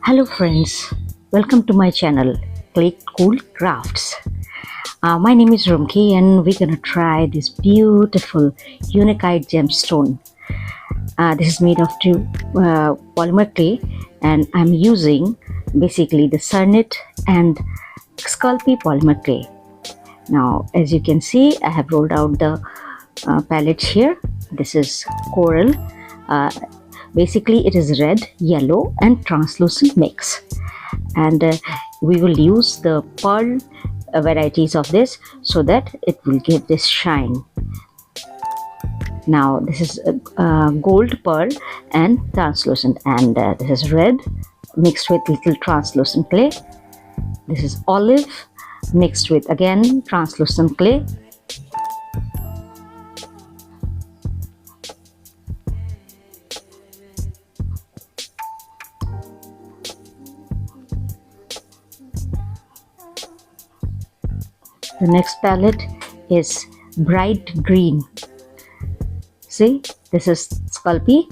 Hello friends, welcome to my channel Click Cool Crafts. My name is Rumki and we're gonna try this beautiful Unikite gemstone. This is made of two polymer clay and I'm using basically the Cernit and Sculpey polymer clay. Now as you can see, I have rolled out the palettes here. This is coral. Basically it is red, yellow and translucent mix, and we will use the pearl varieties of this so that it will give this shine. Now this is gold pearl and translucent, and this is red mixed with little translucent clay. This is olive mixed with again translucent clay. The next palette is bright green. See, this is Sculpey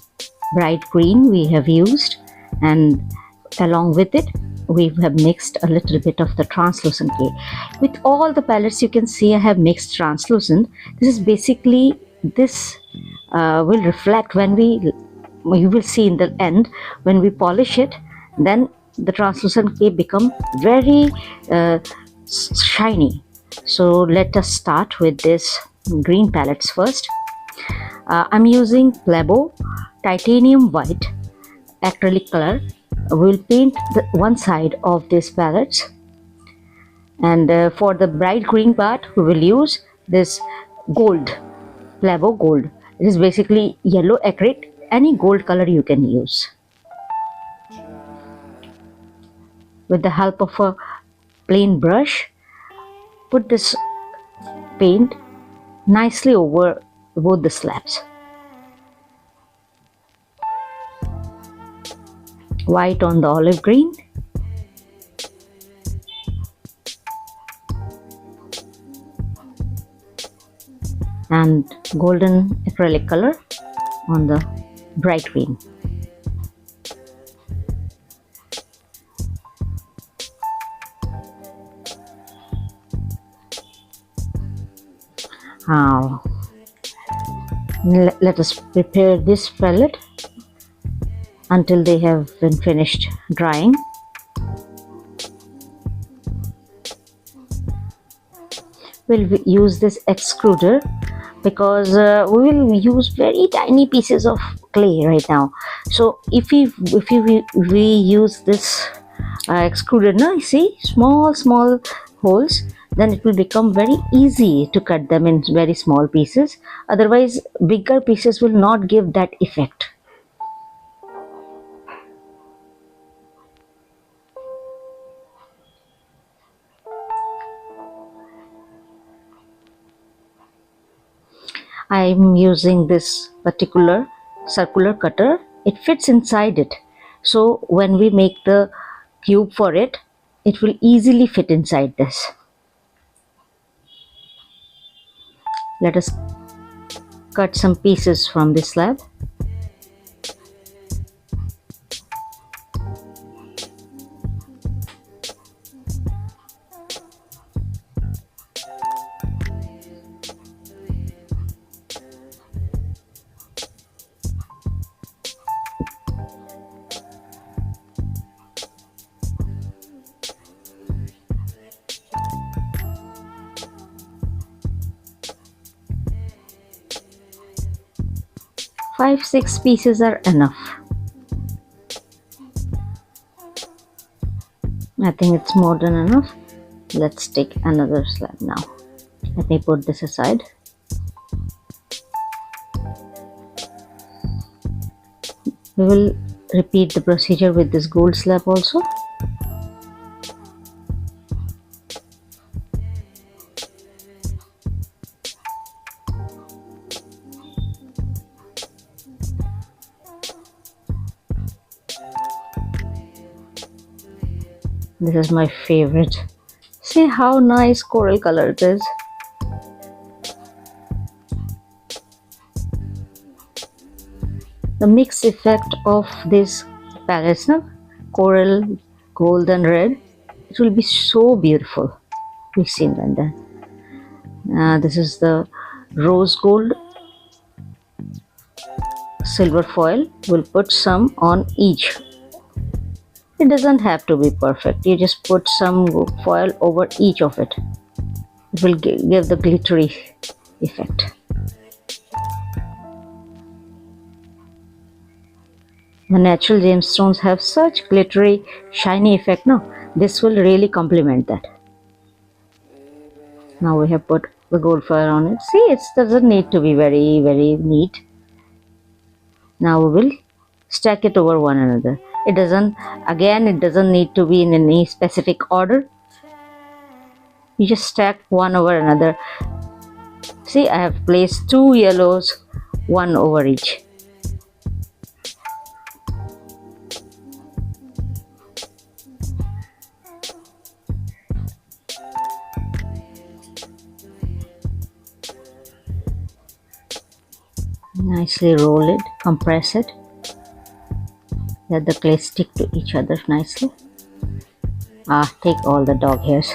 bright green we have used, and along with it we have mixed a little bit of the translucent clay. With all the palettes you can see I have mixed translucent. This is basically, this will reflect when you will see in the end when we polish it, then the translucent clay become very shiny. So let us start with this green palettes first. I'm using Plebo titanium white acrylic color. We'll paint the one side of this palettes, and for the bright green part we will use this gold, Plebo gold. It is basically yellow acrylic, any gold color you can use. With the help of a plain brush, put this paint nicely over both the slabs. White on the olive green, and golden acrylic color on the bright green. Now let us prepare this palette until they have been finished drying. We'll use this extruder because we will use very tiny pieces of clay right now. So if we use this extruder, now you see small holes, then it will become very easy to cut them in very small pieces. Otherwise bigger pieces will not give that effect. I am using this particular circular cutter. It fits inside it, so when we make the cube for it, it will easily fit inside this. Let us cut some pieces from this slab. Five, 6 pieces are enough. I think it's more than enough. Let's take another slab now. Let me put this aside. We will repeat the procedure with this gold slab also. This is my favorite. See how nice coral color it is. The mixed effect of this palettes coral, golden red. It will be so beautiful. We've seen that then. This is the rose gold silver foil. We'll put some on each. It doesn't have to be perfect. You just put some foil over each of it. It will give the glittery effect. The natural gemstones have such glittery, shiny effect. No, this will really complement that. Now we have put the gold foil on it. See, it doesn't need to be very, very neat. Now we will stack it over one another. It doesn't need to be in any specific order. You just stack one over another. See, I have placed 2 yellows, one over each. Nicely roll it, compress it. Let the clay stick to each other nicely. Take all the dog hairs.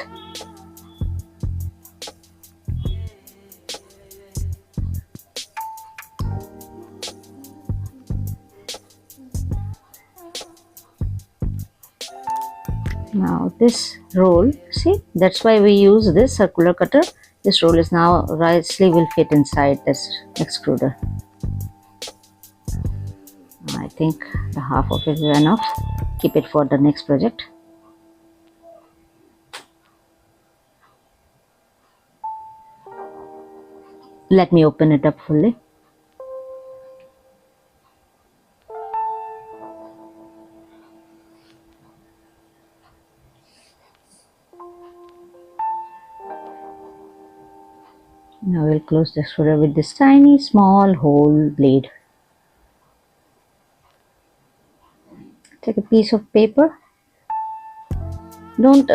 Now this roll, see, that's why we use this circular cutter. This roll is now nicely will fit inside this extruder. I think the half of it is enough. Keep it for the next project. Let me open it up fully. Now we'll close the extruder with this tiny small hole blade. Take a piece of paper. Don't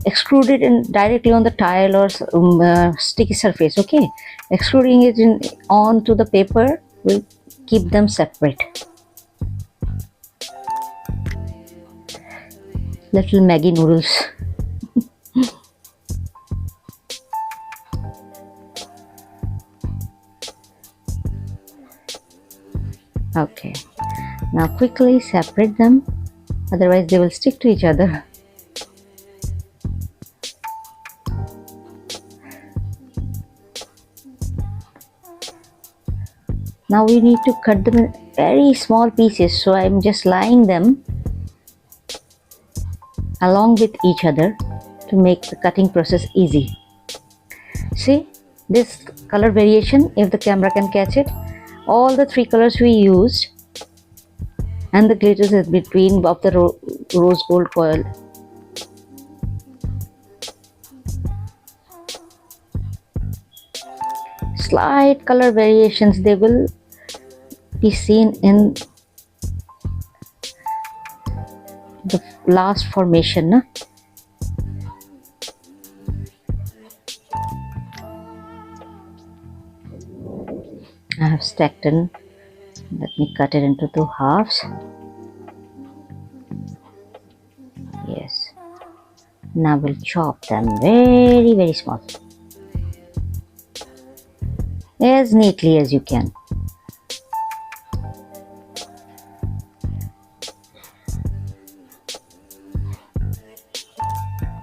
extrude it directly on the tile or sticky surface. Okay, extruding it onto the paper will keep them separate. Little Maggi noodles. Okay, now quickly separate them, otherwise they will stick to each other. Now we need to cut them in very small pieces, so I'm just laying them along with each other to make the cutting process easy. See this color variation, if the camera can catch it. All the 3 colors we used and the glitters in between of the rose gold foil. Slight color variations, they will be seen in the last formation. No? I have stacked in. Let me cut it into 2 halves. Yes. Now we'll chop them very, very small. As neatly as you can.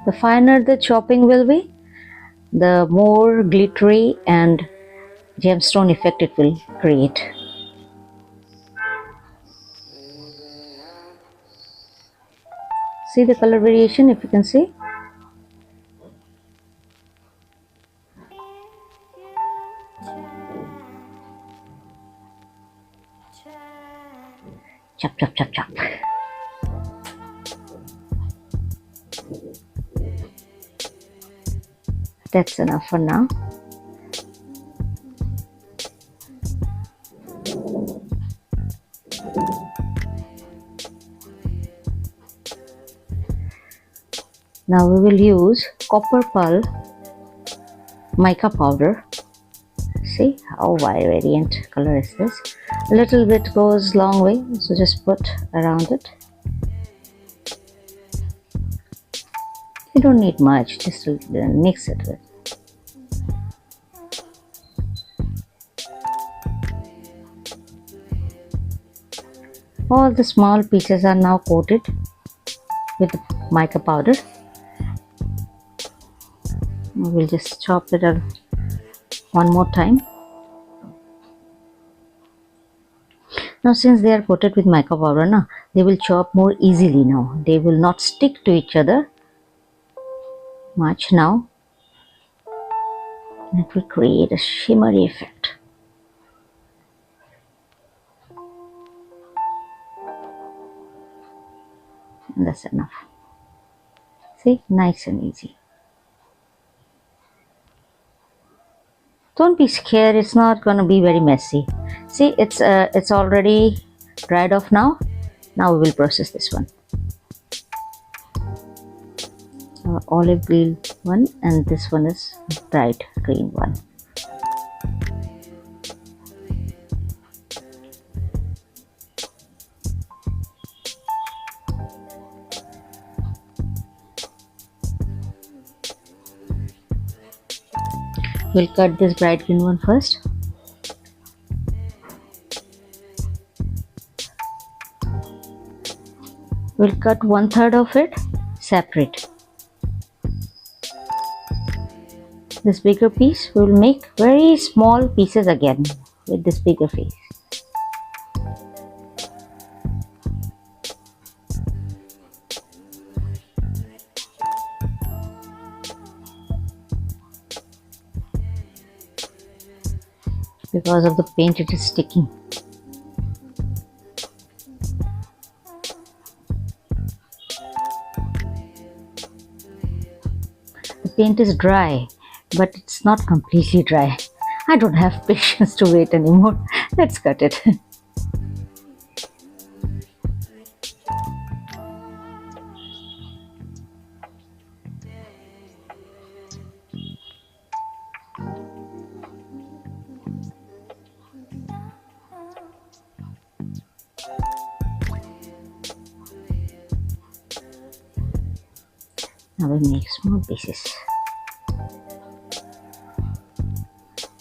The finer the chopping will be, the more glittery and gemstone effect it will create. See the color variation, if you can see. Chop, chop, chop, chop. That's enough for now. Now we will use copper pearl mica powder. See how variant color is this. A little bit goes long way, so just put around it. You don't need much, just mix it with. All the small pieces are now coated with mica powder. We'll just chop it up one more time. Now since they are coated with mica powder, they will chop more easily now. They will not stick to each other much now. It will create a shimmery effect. And that's enough. See, nice and easy. Don't be scared, it's not going to be very messy. See, it's already dried off now. Now we will process this one. Olive green one, and this one is bright green one. We'll cut this bright green one first. We'll cut 1/3 of it separate. This bigger piece we will make very small pieces again with this bigger piece. Because of the paint, it is sticking. The paint is dry, but it's not completely dry. I don't have patience to wait anymore. Let's cut it. Now we make small pieces.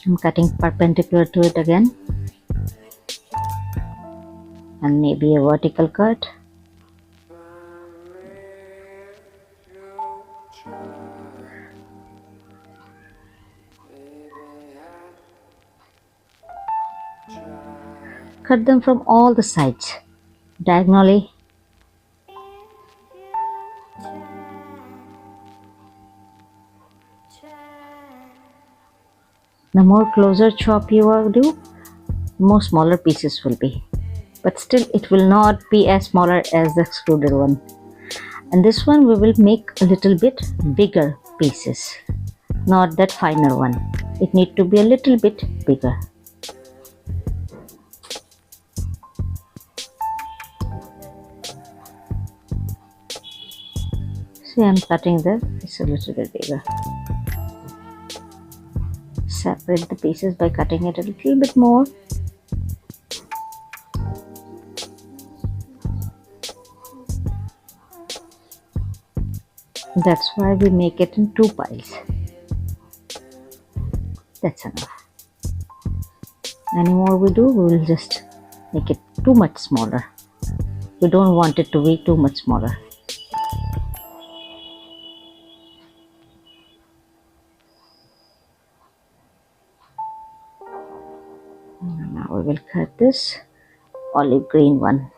I'm cutting perpendicular to it again, and maybe a vertical cut. Cut them from all the sides, diagonally. The more closer chop you do, the more smaller pieces will be. But still it will not be as smaller as the extruded one. And this one we will make a little bit bigger pieces, not that finer one. It needs to be a little bit bigger. See, I'm cutting it's a little bit bigger. Separate the pieces by cutting it a little bit more. That's why we make it in 2 piles. That's enough. Any more we do, we will just make it too much smaller. We don't want it to be too much smaller. Now we will cut this olive green one.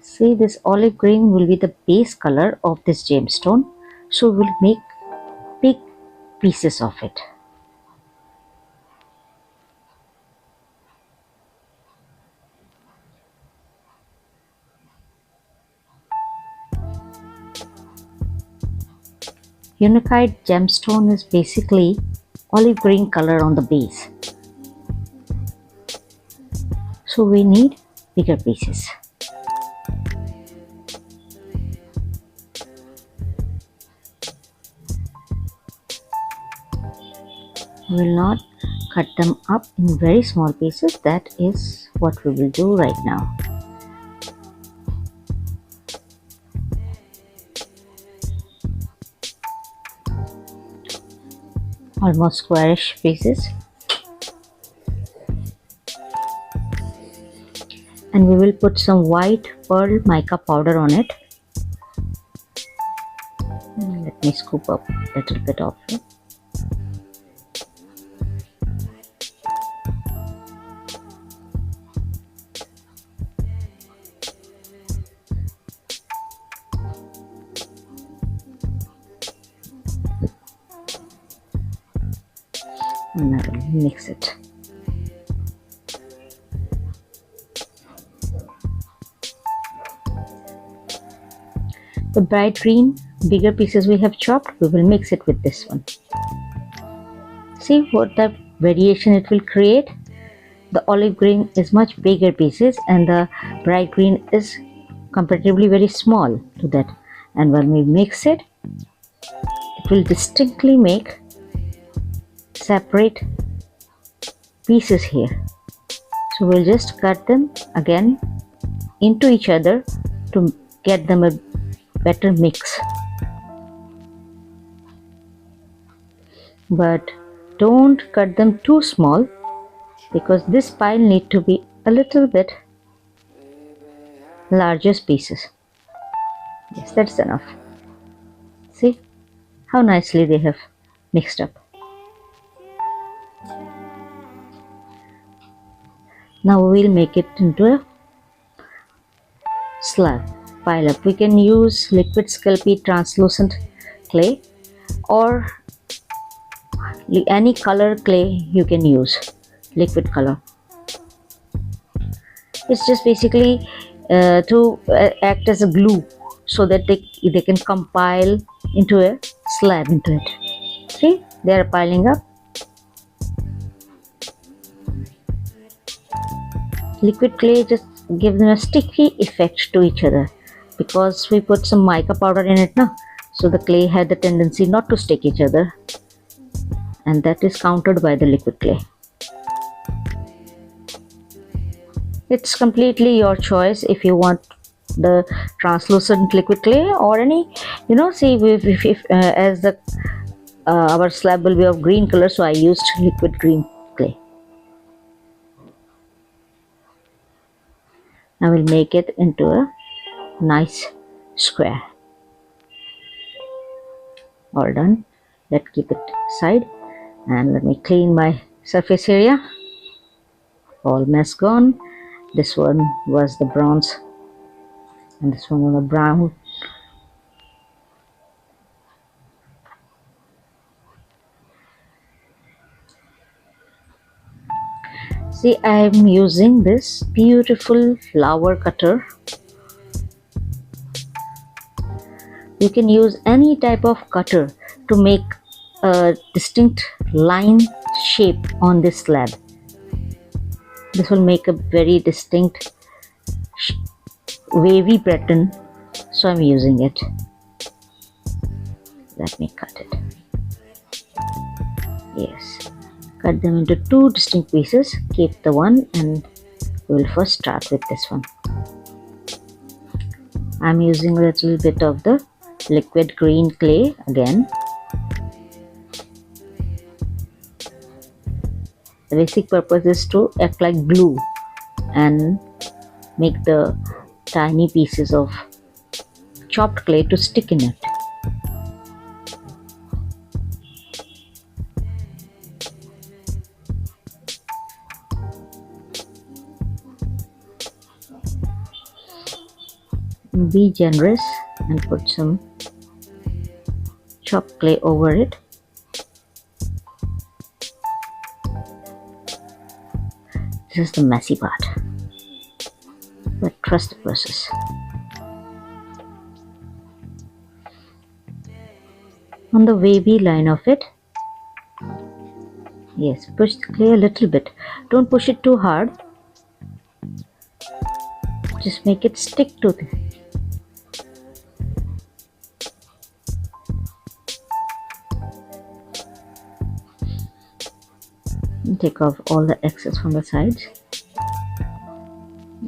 See, this olive green will be the base color of this gemstone, so we'll make big pieces of it. Unikite gemstone is basically olive green color on the base, so we need bigger pieces. We will not cut them up in very small pieces. That is what we will do right now. almost squarish pieces, and we will put some white pearl mica powder on it. Let me scoop up a little bit of it. And I will mix it. The bright green, bigger pieces we have chopped, we will mix it with this one. See what the variation it will create? The olive green is much bigger pieces and the bright green is comparatively very small to that. And when we mix it, it will distinctly make separate pieces here. So we'll just cut them again into each other to get them a better mix. But don't cut them too small because this pile need to be a little bit larger pieces. Yes, that's enough. See how nicely they have mixed up. Now we'll make it into a slab, pile up. We can use liquid Sculpey translucent clay or any color clay you can use, liquid color. It's just basically to act as a glue so that they can compile into a slab into it. See, they are piling up. Liquid clay just gives them a sticky effect to each other because we put some mica powder in it now, so the clay had the tendency not to stick each other, and that is countered by the liquid clay. It's completely your choice if you want the translucent liquid clay or any, see if as the our slab will be of green color, so I used liquid green clay. I will make it into a nice square. All done. Let's keep it aside and let me clean my surface area. All mess gone. This one was the bronze and this one was the brown. See, I am using this beautiful flower cutter. You can use any type of cutter to make a distinct line shape on this slab. This will make a very distinct wavy pattern, so I'm using it. Let me cut it. Yes, cut them into two distinct pieces. Keep the one, and we'll first start with this one. I'm using a little bit of the liquid green clay again. The basic purpose is to act like glue and make the tiny pieces of chopped clay to stick in it. Be generous and put some chopped clay over it. This is the messy part, but trust the process. On the wavy line of it, yes, push the clay a little bit. Don't push it too hard. Just make it stick to it. Take off all the excess from the sides.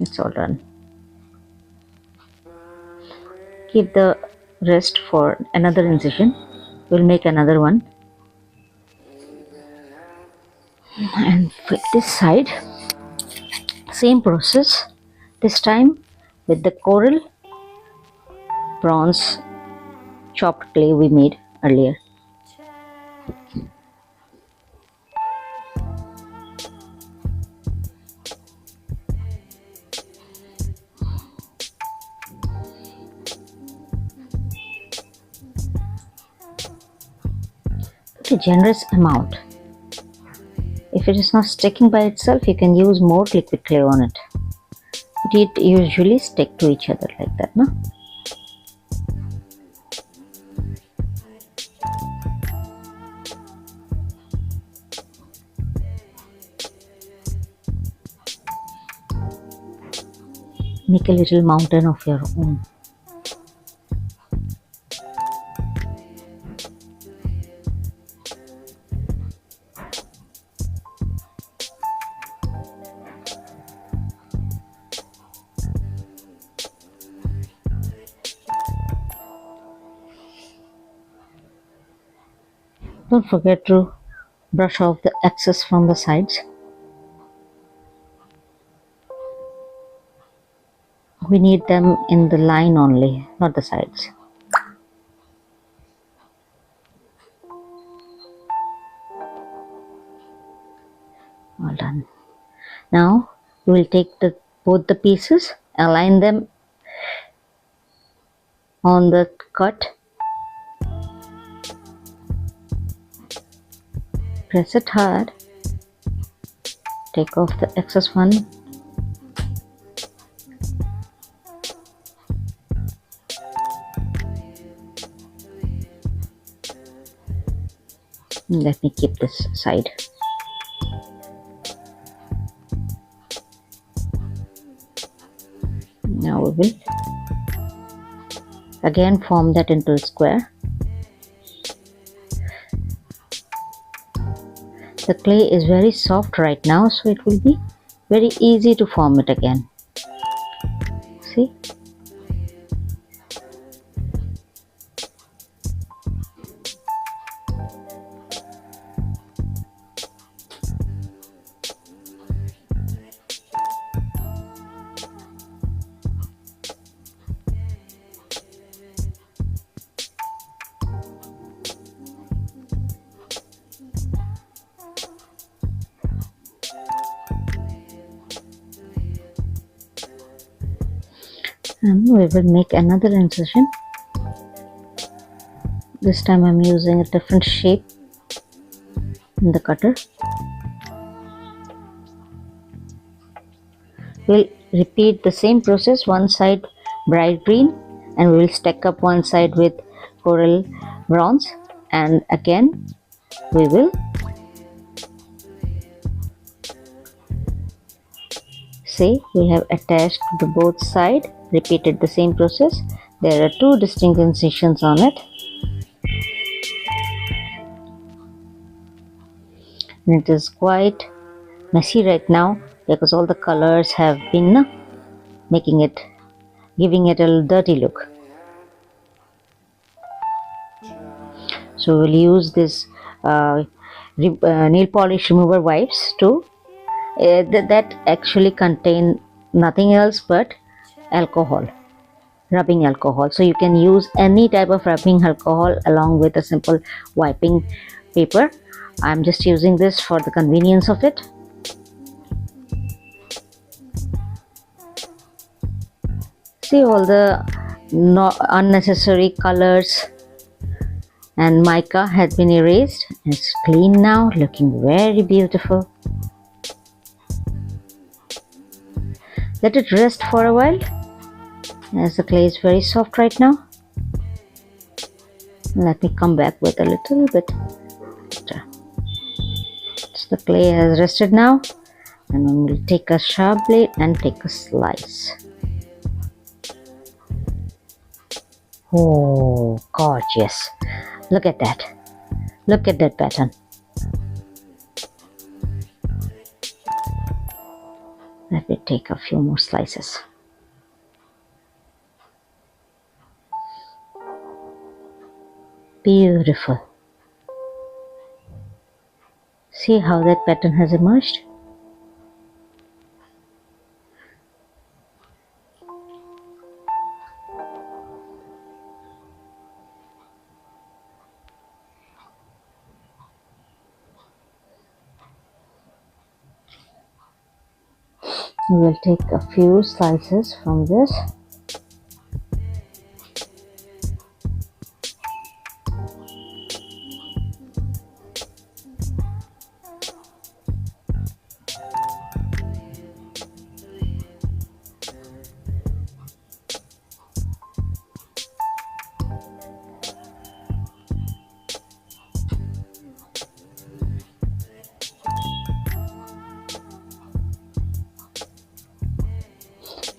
It's all done. Keep the rest for another incision. We'll make another one. And flip this side, same process, this time with the coral bronze chopped clay we made earlier. Put a generous amount. If it is not sticking by itself, you can use more liquid clay on it. It usually stick to each other like that, no? Make a little mountain of your own. Don't forget to brush off the excess from the sides. We need them in the line only, not the sides. All done. Now we will take both the pieces, align them on the cut, press it hard, take off the excess one, let me keep this side. Now we will again form that into a square. The clay is very soft right now, so it will be very easy to form it again. See? And we will make another incision. This time I'm using a different shape in the cutter. We'll repeat the same process, one side bright green, and we will stack up one side with coral bronze, and again we will see we have attached the both side, repeated the same process. There are two distinct incisions on it, and it is quite messy right now because all the colors have been giving it a dirty look. So we'll use this nail polish remover wipes too. That actually contain nothing else but alcohol, rubbing alcohol. So you can use any type of rubbing alcohol along with a simple wiping paper. I'm just using this for the convenience of it. See, all the unnecessary colors and mica has been erased. It's clean now, looking very beautiful. Let it rest for a while, as the clay is very soft right now. Let me come back with a little bit extra. So the clay has rested now, and then we'll take a sharp blade and take a slice. Oh, gorgeous! Look at that! Look at that pattern. Let me take a few more slices. Beautiful. See how that pattern has emerged? We will take a few slices from this.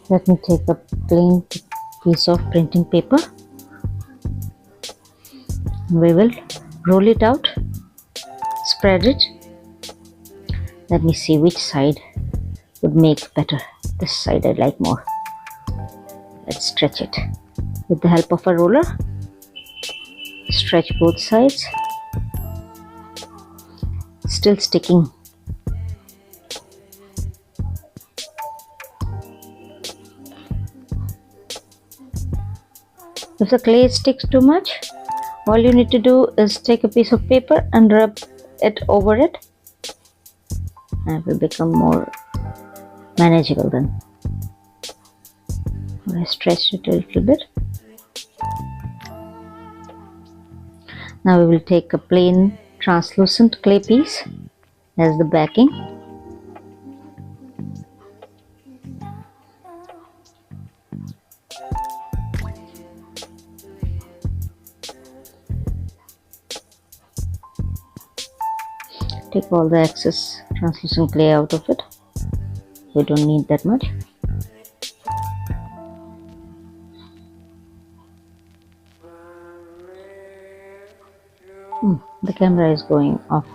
Let me take a plain piece of printing paper. We will roll it out, spread it. Let me see which side would make better. This side I like more. Let's stretch it with the help of a roller. Stretch both sides. Still sticking. If the clay sticks too much, all you need to do is take a piece of paper and rub it over it, and it will become more manageable then. I stretched it a little bit. Now we will take a plain translucent clay piece as the backing. Take all the excess translucent clay out of it. We don't need that much. The camera is going off.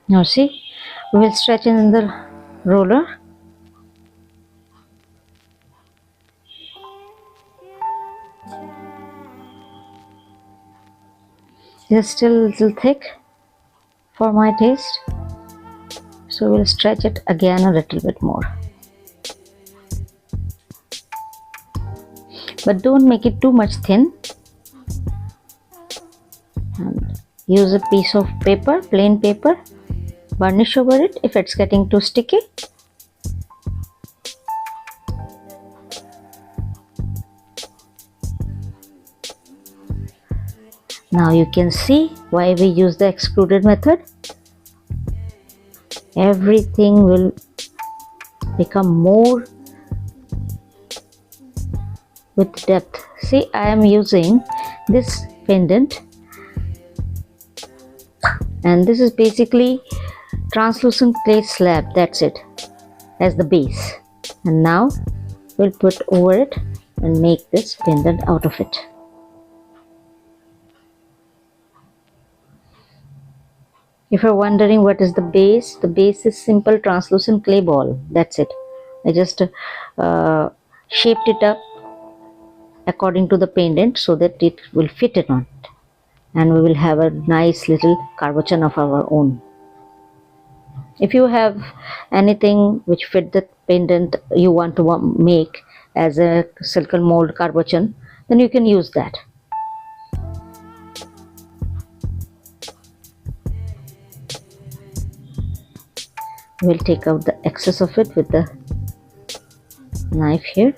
Now see, we will stretch in the roller. It is still a little thick for my taste, so we'll stretch it again a little bit more. But don't make it too much thin. And use a piece of paper, plain paper, burnish over it if it's getting too sticky. Now you can see why we use the extruded method. Everything will become more with depth. See, I am using this pendant, and this is basically translucent clay slab, that's it, as the base. And now we'll put over it and make this pendant out of it. If you're wondering what is the base is simple translucent clay ball, that's it. I just shaped it up according to the pendant so that it will fit it on it, and we will have a nice little carbochan of our own. If you have anything which fit the pendant you want to make as a silicone mold carbochan, then you can use that. We'll take out the excess of it with the knife here.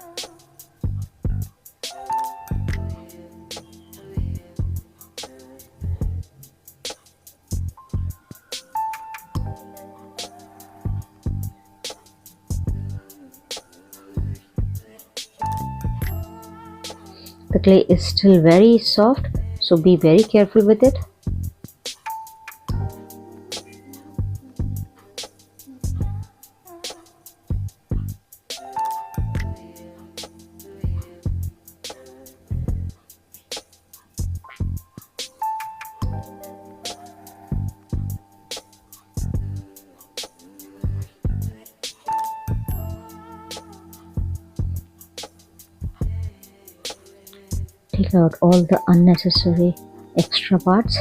The clay is still very soft, so be very careful with it. Take out all the unnecessary extra parts.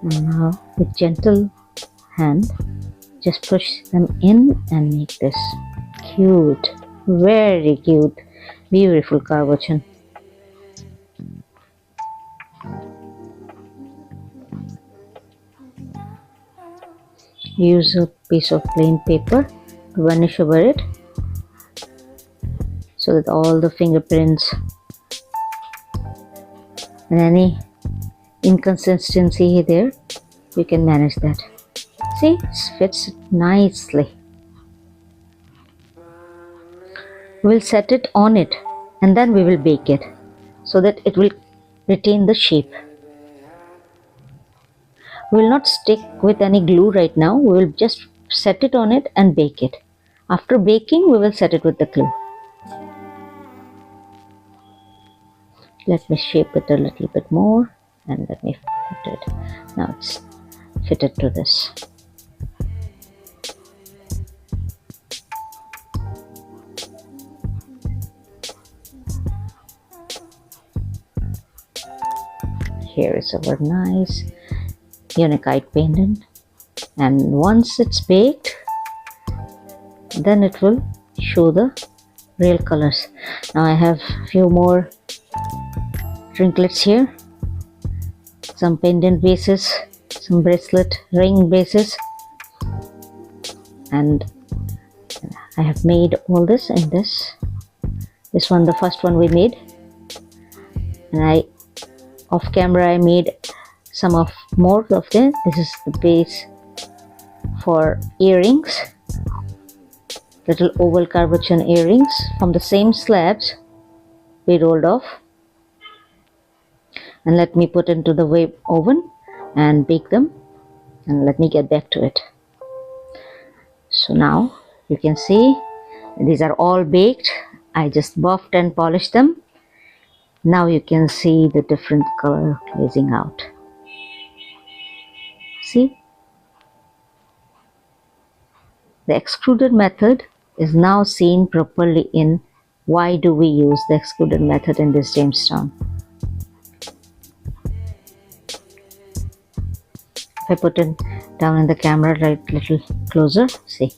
And now with gentle hand, just push them in and make this cute, very cute, beautiful carvation. Use a piece of plain paper to varnish over it so that all the fingerprints and any inconsistency there, you can manage that. See, it fits nicely. We'll set it on it and then we will bake it so that it will retain the shape. We will not stick with any glue right now. We will just set it on it and bake it. After baking, we will set it with the glue. Let me shape it a little bit more and let me put it. Now it's fitted to this. Here is our nice Unikite pendant, and once it's baked, then it will show the real colors. Now I have a few more trinklets here, some pendant bases, some bracelet ring bases, and I have made all this in this one, the first one we made, and off camera I made some of more of them. This is the base for earrings, little oval carvation earrings from the same slabs we rolled off. And let me put into the wave oven and bake them, and let me get back to it. So now you can see these are all baked. I just buffed and polished them. Now you can see the different color glazing out. See, the extruded method is now seen properly in why do we use the extruded method in this gemstone. If I put it down in the camera right little closer, see.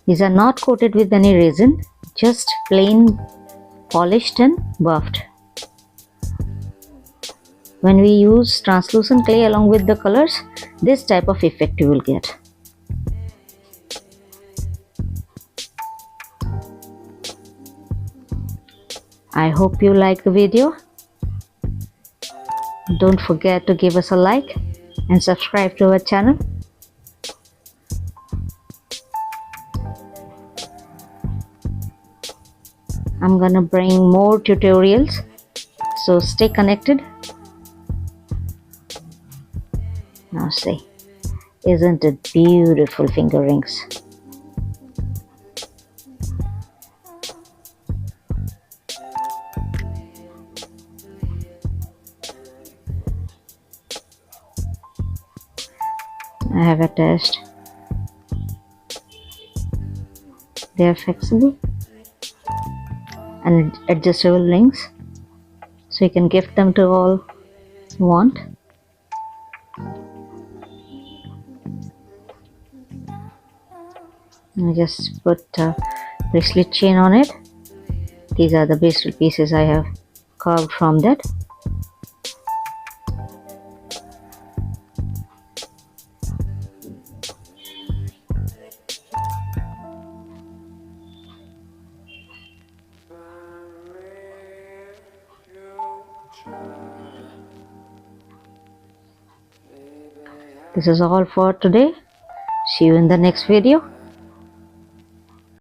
These are not coated with any resin, just plain polished and buffed. When we use translucent clay along with the colors, this type of effect you will get. I hope you like the video. Don't forget to give us a like and subscribe to our channel. I'm gonna bring more tutorials, so stay connected. Now see, isn't it beautiful finger rings? I have attached. They are flexible and adjustable rings, so you can gift them to all you want. I just put a bracelet chain on it. These are the bracelet pieces I have carved from that. This is all for today. See you in the next video.